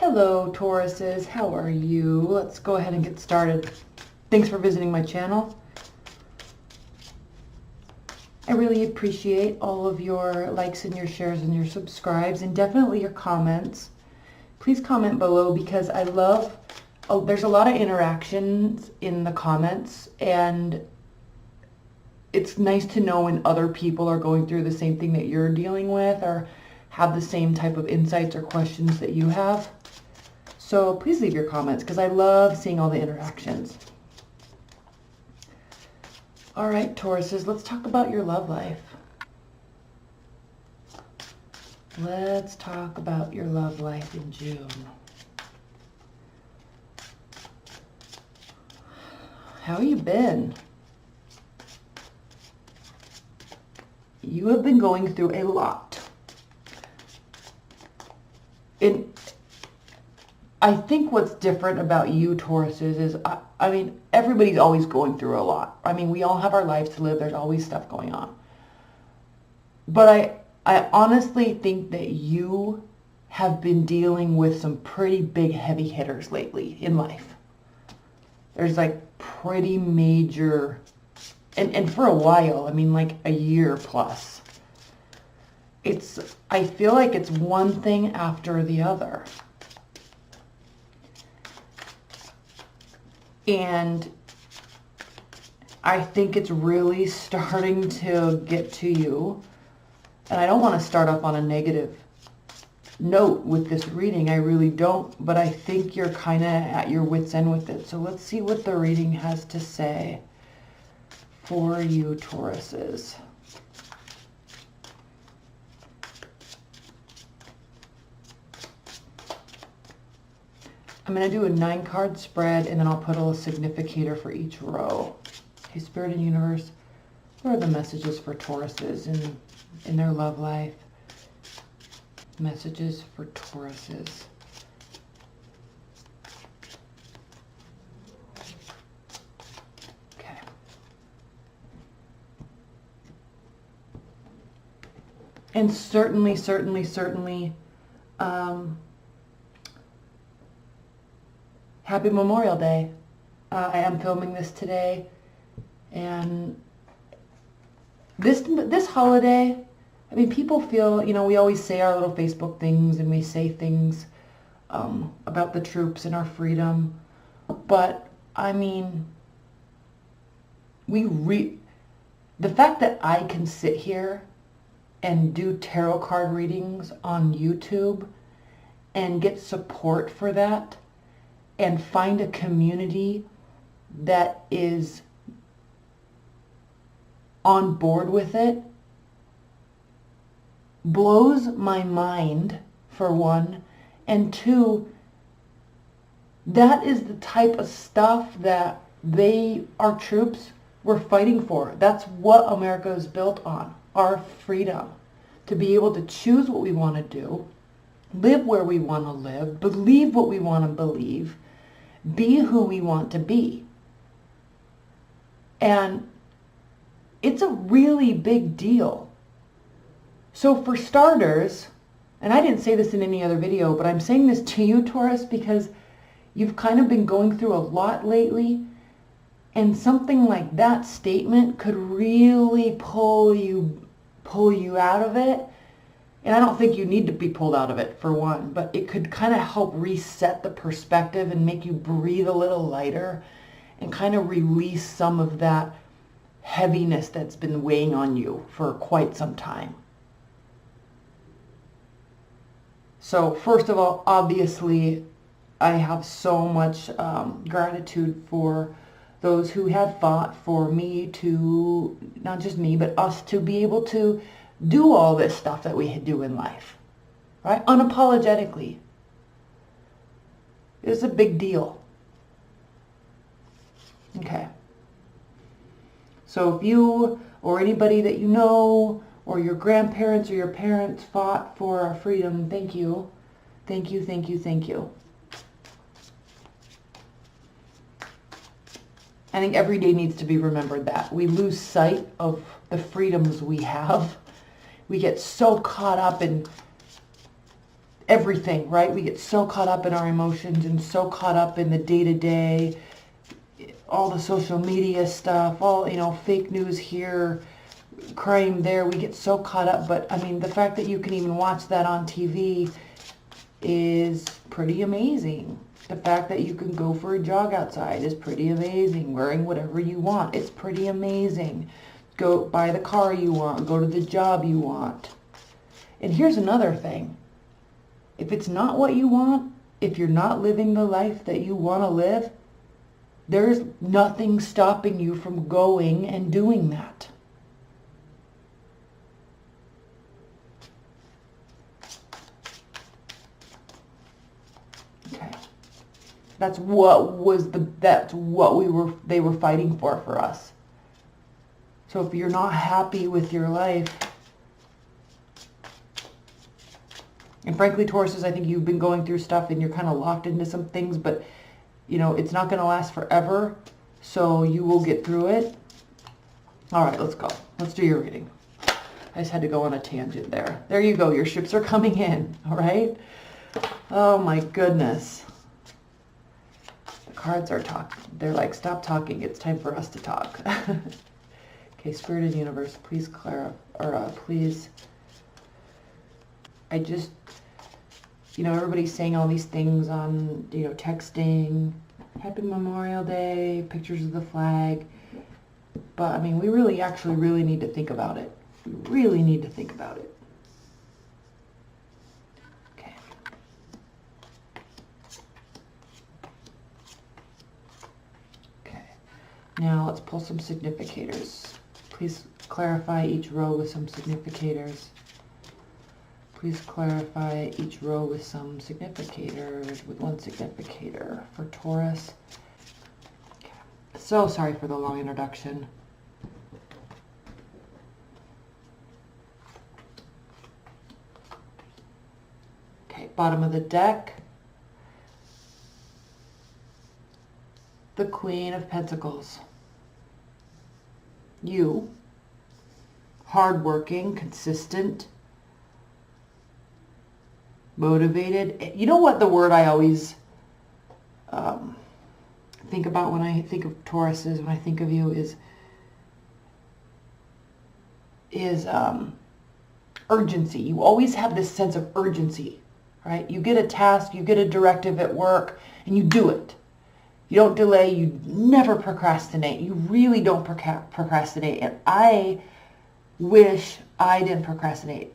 Hello, Tauruses. How are you? Let's go ahead and get started. Thanks for visiting my channel. I really appreciate all of your likes and your shares and your subscribes, and definitely your comments. Please comment below because I love, there's a lot of interactions in the comments, and it's nice to know when other people are going through the same thing that you're dealing with or have the same type of insights or questions that you have. So please leave your comments because I love seeing all the interactions. All right, Tauruses, let's talk about your love life. Let's talk about your love life in June. How you been? You have been going through a lot. I think what's different about you, Tauruses, is, I mean, everybody's always going through a lot. I mean, we all have our lives to live. There's always stuff going on. But I honestly think that you have been dealing with some pretty big heavy hitters lately in life. There's like pretty major, and for a while, I mean like a year plus. I feel like it's one thing after the other. And I think it's really starting to get to you. And I don't want to start off on a negative note with this reading. I really don't. But I think you're kind of at your wit's end with it. So let's see what the reading has to say for you, Tauruses. I'm going to do a 9-card spread, and then I'll put a little significator for each row. Okay, Spirit and Universe, what are the messages for Tauruses in their love life? Messages for Tauruses. Okay. And certainly, Happy Memorial Day. I am filming this today, and this holiday, I mean, people feel, you know, we always say our little Facebook things and we say things about the troops and our freedom, but I mean, the fact that I can sit here and do tarot card readings on YouTube and get support for that, and find a community that is on board with it, blows my mind, for one. And two, that is the type of stuff that our troops, were fighting for. That's what America is built on, our freedom. To be able to choose what we want to do, live where we want to live, believe what we want to believe, be who we want to be. And it's a really big deal. So for starters, and I didn't say this in any other video, but I'm saying this to you, Taurus, because you've kind of been going through a lot lately, and something like that statement could really pull you out of it. And I don't think you need to be pulled out of it, for one, but it could kind of help reset the perspective and make you breathe a little lighter and kind of release some of that heaviness that's been weighing on you for quite some time. So first of all, obviously, I have so much gratitude for those who have fought for me to, not just me, but us to be able to do all this stuff that we do in life, right? Unapologetically. It's a big deal. Okay. So if you or anybody that you know or your grandparents or your parents fought for our freedom, thank you. Thank you, thank you, thank you. I think every day needs to be remembered that. We lose sight of the freedoms we have. We get so caught up in everything, right? We get so caught up in our emotions and so caught up in the day-to-day, all the social media stuff, all, you know, fake news here, crime there. We get so caught up. But I mean, the fact that you can even watch that on TV is pretty amazing. The fact that you can go for a jog outside is pretty amazing. Wearing whatever you want, it's pretty amazing. Go buy the car you want, go to the job you want. And here's another thing. If it's not what you want, if you're not living the life that you want to live, there's nothing stopping you from going and doing that. Okay. That's what they were fighting for us. So if you're not happy with your life, and frankly, Tauruses, I think you've been going through stuff and you're kind of locked into some things, but you know, it's not going to last forever, so you will get through it. All right, let's go. Let's do your reading. I just had to go on a tangent there. There you go. Your ships are coming in, all right? Oh, my goodness. The cards are talking. They're like, stop talking. It's time for us to talk. Okay, Spirit and Universe, please clarify, or please. I just... You know, everybody's saying all these things on, you know, texting, Happy Memorial Day, pictures of the flag. But, I mean, we really need to think about it. We really need to think about it. Okay. Okay. Now, let's pull some significators. Please clarify each row with some significators. Please clarify each row with some significators, with one significator for Taurus. Okay. So sorry for the long introduction. Okay, bottom of the deck. The Queen of Pentacles. You, hardworking, consistent, motivated. You know what the word I always think about when I think of Tauruses, when I think of you, is urgency. You always have this sense of urgency, right? You get a task, you get a directive at work, and you do it. You don't delay, you never procrastinate. You really don't procrastinate. And I wish I didn't procrastinate.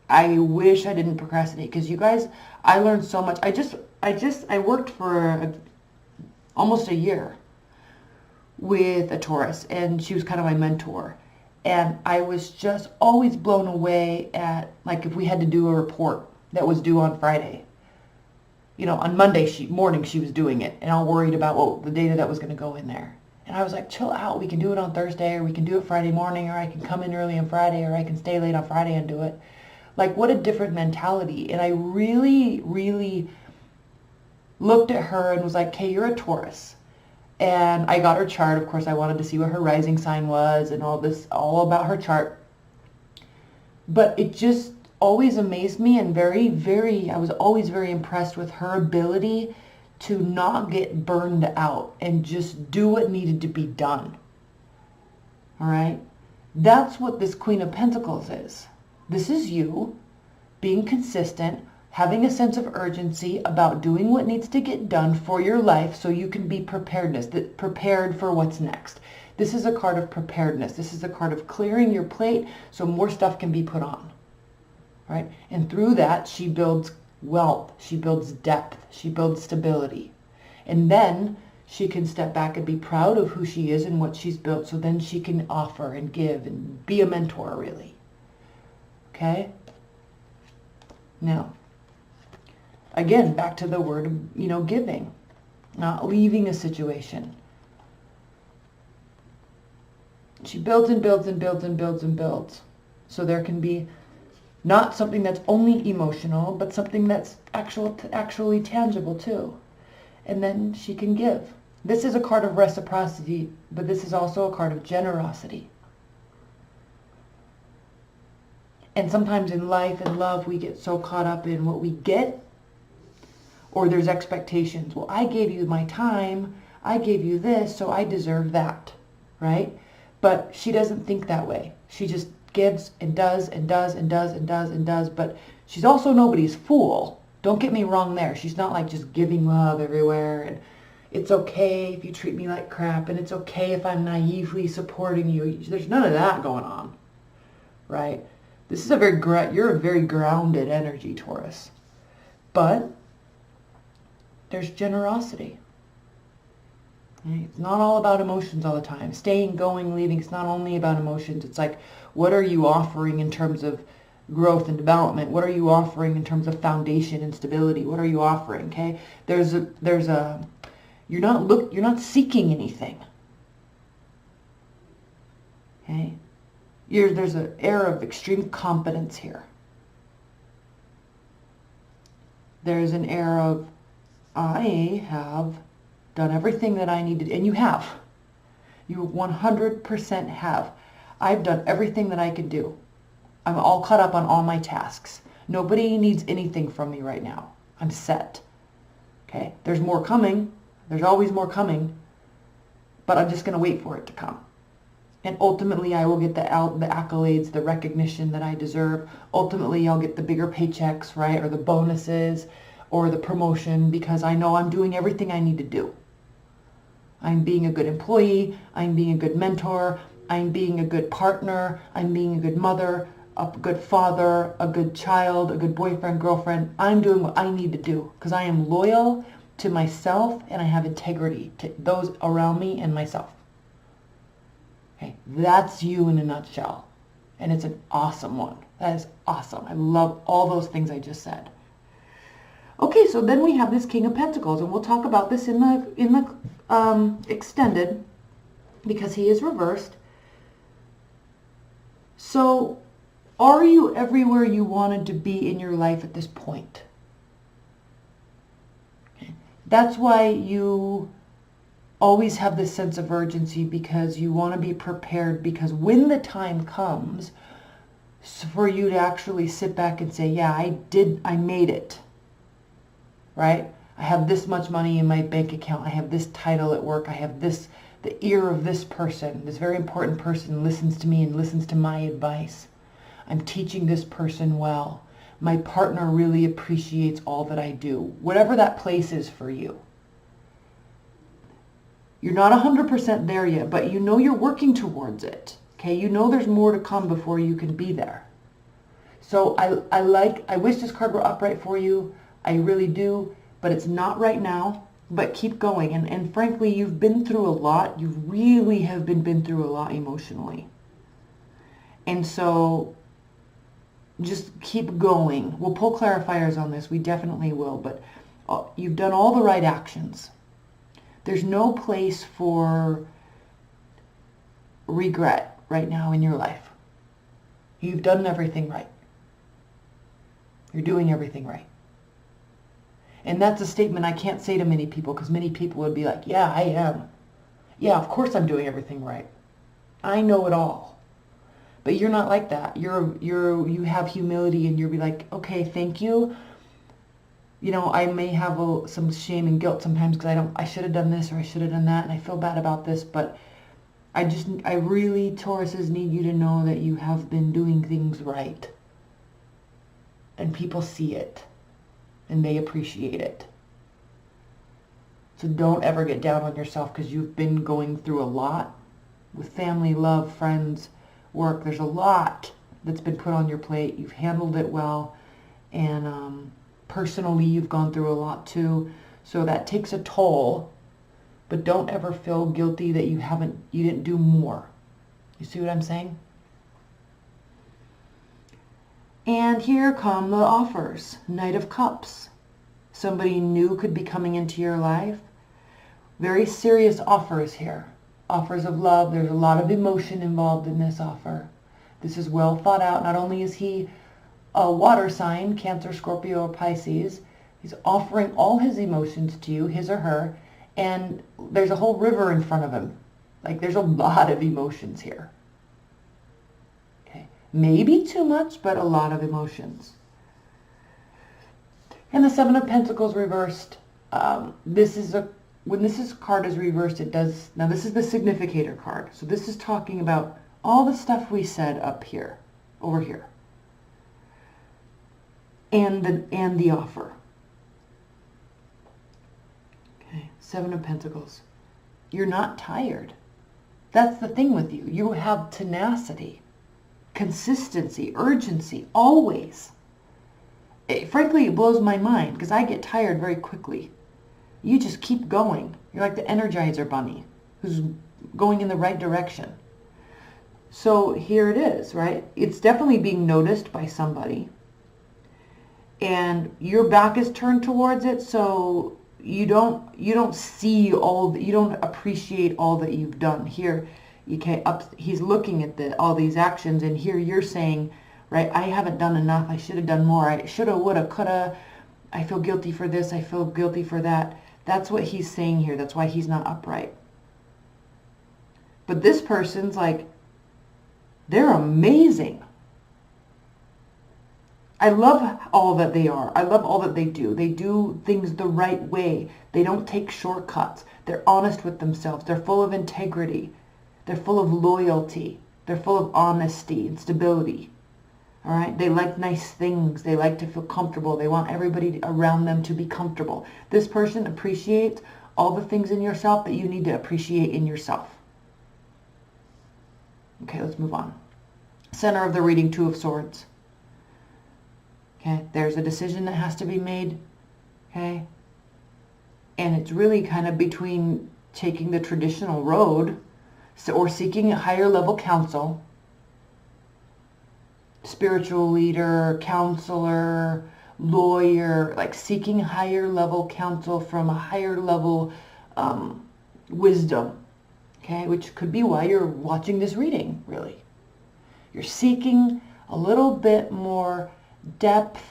I wish I didn't procrastinate, because you guys, I learned so much. I worked for almost a year with a Taurus, and she was kind of my mentor. And I was just always blown away at, like, if we had to do a report that was due on Friday. You know, on Monday morning she was doing it, and all worried about the data that was going to go in there. And I was like, chill out. We can do it on Thursday, or we can do it Friday morning, or I can come in early on Friday, or I can stay late on Friday and do it. Like, what a different mentality. And I really, really looked at her and was like, okay, you're a Taurus. And I got her chart. Of course, I wanted to see what her rising sign was and all about her chart. But it just always amazed me, and I was always very impressed with her ability to not get burned out and just do what needed to be done. All right? That's what this Queen of Pentacles is. This is you being consistent, having a sense of urgency about doing what needs to get done for your life so you can be prepared for what's next. This is a card of preparedness. This is a card of clearing your plate so more stuff can be put on. Right? And through that, she builds wealth. She builds depth. She builds stability. And then she can step back and be proud of who she is and what she's built, so then she can offer and give and be a mentor, really. Okay? Now, again, back to the word of, giving, not leaving a situation. She builds and builds and builds and builds and builds. So there can be not something that's only emotional, but something that's actually tangible too. And then she can give. This is a card of reciprocity, but this is also a card of generosity. And sometimes in life and love, we get so caught up in what we get, or there's expectations. Well, I gave you my time, I gave you this, so I deserve that, right? But she doesn't think that way. She just gives and does and does and does and does and does, but she's also nobody's fool. Don't get me wrong there. She's not like just giving love everywhere, and it's okay if you treat me like crap, and it's okay if I'm naively supporting you. There's none of that going on, right? This is you're a very grounded energy, Taurus. But there's generosity. Okay? It's not all about emotions all the time. Staying, going, leaving, it's not only about emotions. It's like, what are you offering in terms of growth and development? What are you offering in terms of foundation and stability? What are you offering? Okay? You're not seeking anything. Okay? There's an air of extreme competence here. There's an air of, I have done everything that I needed, and you have. You 100% have. I've done everything that I could do. I'm all caught up on all my tasks. Nobody needs anything from me right now. I'm set. Okay? There's more coming. There's always more coming. But I'm just going to wait for it to come. And ultimately, I will get the accolades, the recognition that I deserve. Ultimately, I'll get the bigger paychecks, right? Or the bonuses, or the promotion, because I know I'm doing everything I need to do. I'm being a good employee. I'm being a good mentor. I'm being a good partner. I'm being a good mother, a good father, a good child, a good boyfriend, girlfriend. I'm doing what I need to do because I am loyal to myself and I have integrity to those around me and myself. Okay, that's you in a nutshell. And it's an awesome one. That is awesome. I love all those things I just said. Okay, so then we have this King of Pentacles, and we'll talk about this in the extended because he is reversed. So, are you everywhere you wanted to be in your life at this point? Okay. That's why you always have this sense of urgency, because you want to be prepared, because when the time comes for you to actually sit back and say, yeah, I made it, right? I have this much money in my bank account. I have this title at work. I have this, the ear of this person, this very important person listens to me and listens to my advice. I'm teaching this person well. My partner really appreciates all that I do. Whatever that place is for you. You're not 100% there yet, but you know you're working towards it. Okay, you know there's more to come before you can be there. So I wish this card were upright for you. I really do, but it's not right now. But keep going. And frankly, you've been through a lot. You really have been through a lot emotionally. And so just keep going. We'll pull clarifiers on this. We definitely will. But you've done all the right actions. There's no place for regret right now in your life. You've done everything right. You're doing everything right. And that's a statement I can't say to many people, because many people would be like, yeah, I am. Yeah, of course I'm doing everything right. I know it all. But you're not like that. You have humility, and you'll be like, okay, thank you. You know, I may have some shame and guilt sometimes because I should have done this or I should have done that, and I feel bad about this, but I really, Tauruses, need you to know that you have been doing things right. And people see it. And they appreciate it. So don't ever get down on yourself, because you've been going through a lot with family, love, friends, work. There's a lot that's been put on your plate. You've handled it well. And personally, you've gone through a lot too. So that takes a toll. But don't ever feel guilty that you didn't do more. You see what I'm saying? And here come the offers. Knight of Cups. Somebody new could be coming into your life. Very serious offers here. Offers of love. There's a lot of emotion involved in this offer. This is well thought out. Not only is he a water sign, Cancer, Scorpio, or Pisces, he's offering all his emotions to you, his or her, and there's a whole river in front of him. Like, there's a lot of emotions here. Maybe too much, but a lot of emotions. And the Seven of Pentacles reversed. When this card is reversed, it does, now this is the significator card. So this is talking about all the stuff we said up here, over here. And the offer. Okay, Seven of Pentacles. You're not tired. That's the thing with you. You have tenacity, consistency, urgency, always. Frankly, it blows my mind because I get tired very quickly. You just keep going. You're like the Energizer Bunny who's going in the right direction. So here it is, right? It's definitely being noticed by somebody. And your back is turned towards it, so you don't see all, you don't appreciate all that you've done. Here, he's looking at all these actions, and here you're saying, right, I haven't done enough. I should have done more. I shoulda, woulda, coulda. I feel guilty for this. I feel guilty for that. That's what he's saying here. That's why he's not upright. But this person's like, they're amazing. I love all that they are. I love all that they do. They do things the right way. They don't take shortcuts. They're honest with themselves. They're full of integrity. They're full of loyalty. They're full of honesty and stability. All right? They like nice things. They like to feel comfortable. They want everybody around them to be comfortable. This person appreciates all the things in yourself that you need to appreciate in yourself. Okay, let's move on. Center of the reading, Two of Swords. Okay, there's a decision that has to be made. Okay, and it's really kind of between taking the traditional road or seeking a higher level counsel, spiritual leader, counselor, lawyer, like seeking higher level counsel from a higher level wisdom. Okay, which could be why you're watching this reading, really. You're seeking a little bit more depth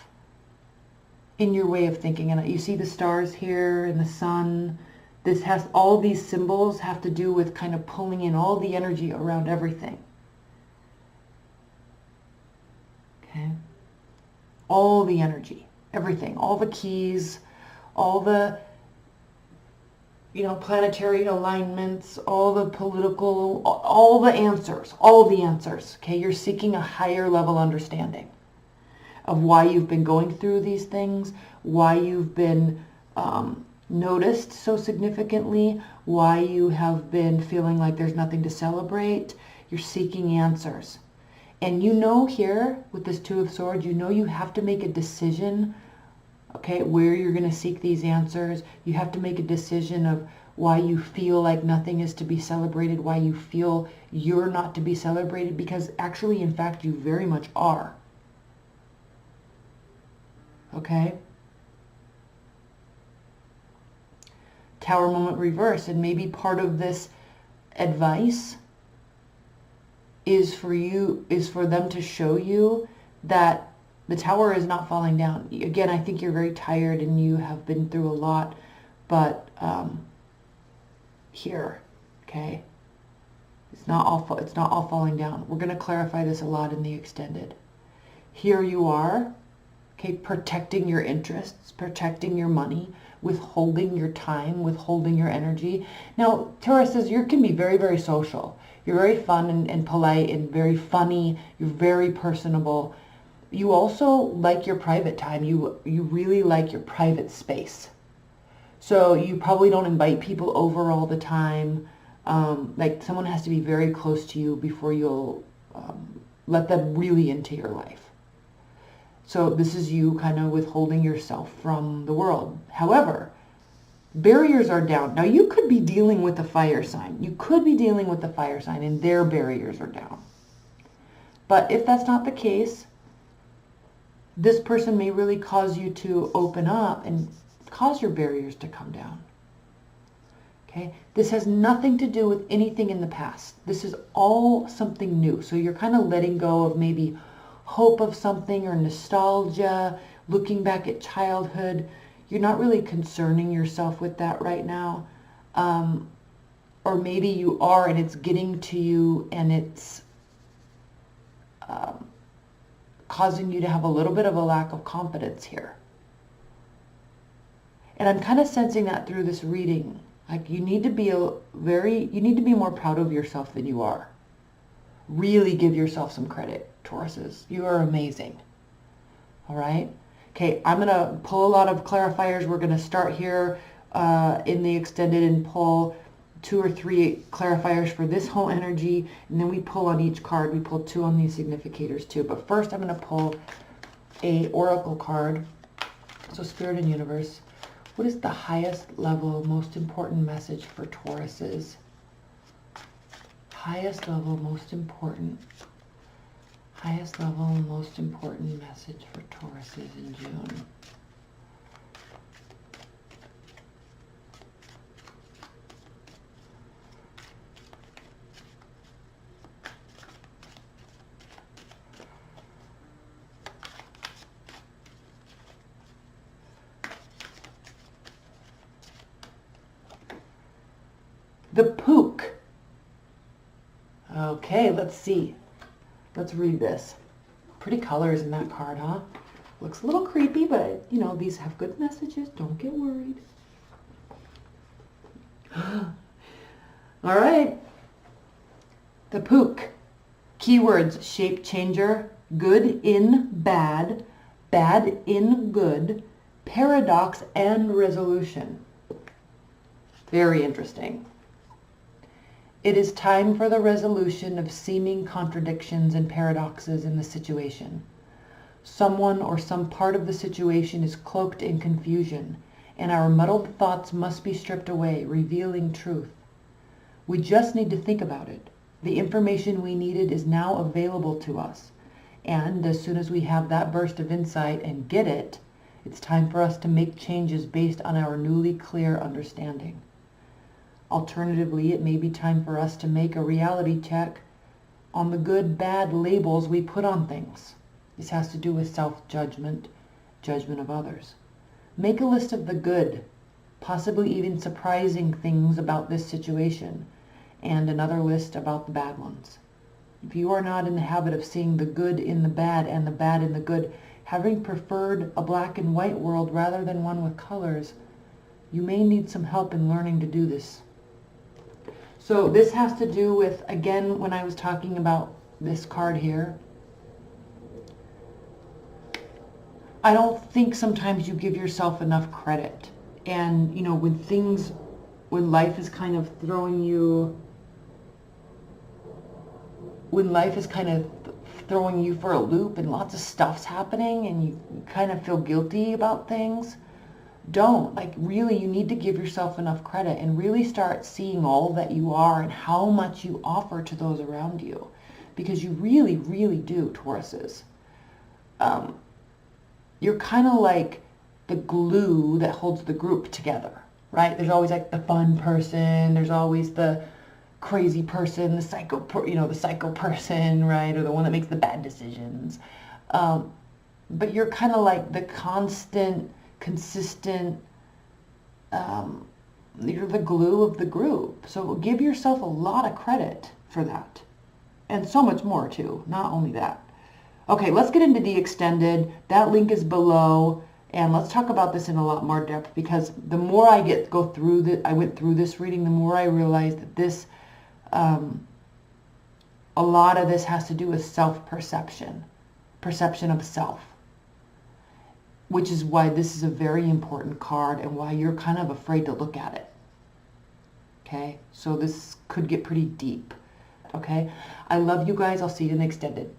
in your way of thinking. And you see the stars here and the sun. This has, all these symbols have to do with kind of pulling in all the energy around everything. Okay? All the energy, everything, all the keys, all the planetary alignments, all the political, all the answers, okay? You're seeking a higher level understanding of why you've been going through these things, why you've been noticed so significantly, why you have been feeling like there's nothing to celebrate. You're seeking answers. And here, with this Two of Swords, you have to make a decision, okay, where you're going to seek these answers. You have to make a decision of why you feel like nothing is to be celebrated, why you feel you're not to be celebrated, because actually, in fact, you very much are. Okay? Tower moment reverse, and maybe part of this advice is for them to show you that the tower is not falling down. Again, I think you're very tired and you have been through a lot, but here, okay, it's not all falling down. We're going to clarify this a lot in the extended. Here you are, okay, protecting your interests, protecting your money, withholding your time, withholding your energy. Now, Taurus says you can be very, very social. You're very fun and polite and very funny. You're very personable. You also like your private time. You really like your private space. So you probably don't invite people over all the time. Like someone has to be very close to you before you'll let them really into your life. So this is you kind of withholding yourself from the world. However, barriers are down. Now you could be dealing with a fire sign. You could be dealing with a fire sign and their barriers are down. But if that's not the case, this person may really cause you to open up and cause your barriers to come down. Okay? This has nothing to do with anything in the past. This is all something new. So you're kind of letting go of maybe hope of something or nostalgia, looking back at childhood. You're not really concerning yourself with that right now. Or maybe you are and it's getting to you and it's causing you to have a little bit of a lack of confidence here. And I'm kind of sensing that through this reading. Like you need to be you need to be more proud of yourself than you are. Really give yourself some credit, Tauruses. You are amazing. All right? Okay, I'm going to pull a lot of clarifiers. We're going to start here in the extended and pull 2 or 3 clarifiers for this whole energy, and then we pull on each card. We pull 2 on these significators too. But first I'm going to pull a oracle card. So Spirit and Universe, what is the highest level, most important message for Tauruses? Highest level, most important. Highest level, most important message for Tauruses in June. The Pook. Okay, let's see. Let's read this. Pretty colors in that card, huh? Looks a little creepy, but you know, these have good messages. Don't get worried. All right. The Pook. Keywords: shape changer, good in bad, bad in good, paradox, and resolution. Very interesting. It is time for the resolution of seeming contradictions and paradoxes in the situation. Someone or some part of the situation is cloaked in confusion, and our muddled thoughts must be stripped away, revealing truth. We just need to think about it. The information we needed is now available to us, and as soon as we have that burst of insight and get it, it's time for us to make changes based on our newly clear understanding. Alternatively, it may be time for us to make a reality check on the good, bad labels we put on things. This has to do with self-judgment, judgment of others. Make a list of the good, possibly even surprising things about this situation, and another list about the bad ones. If you are not in the habit of seeing the good in the bad and the bad in the good, having preferred a black and white world rather than one with colors, you may need some help in learning to do this. So this has to do with, again, when I was talking about this card here, I don't think sometimes you give yourself enough credit. And, you know, when life is kind of throwing you, for a loop and lots of stuff's happening and you kind of feel guilty about things, really, you need to give yourself enough credit and really start seeing all that you are and how much you offer to those around you. Because you really, really do, Tauruses. You're kind of like the glue that holds the group together, right? There's always like the fun person, there's always the crazy person, the psycho person, right? Or the one that makes the bad decisions. But you're kind of like the constant, consistent, you're the glue of the group. So give yourself a lot of credit for that. And so much more too, not only that. Okay, let's get into the extended. That link is below, and let's talk about this in a lot more depth, because the more I went through this reading, the more I realized that this, a lot of this has to do with self-perception, perception of self, which is why this is a very important card and why you're kind of afraid to look at it. Okay, so this could get pretty deep. Okay, I love you guys. I'll see you in the extended.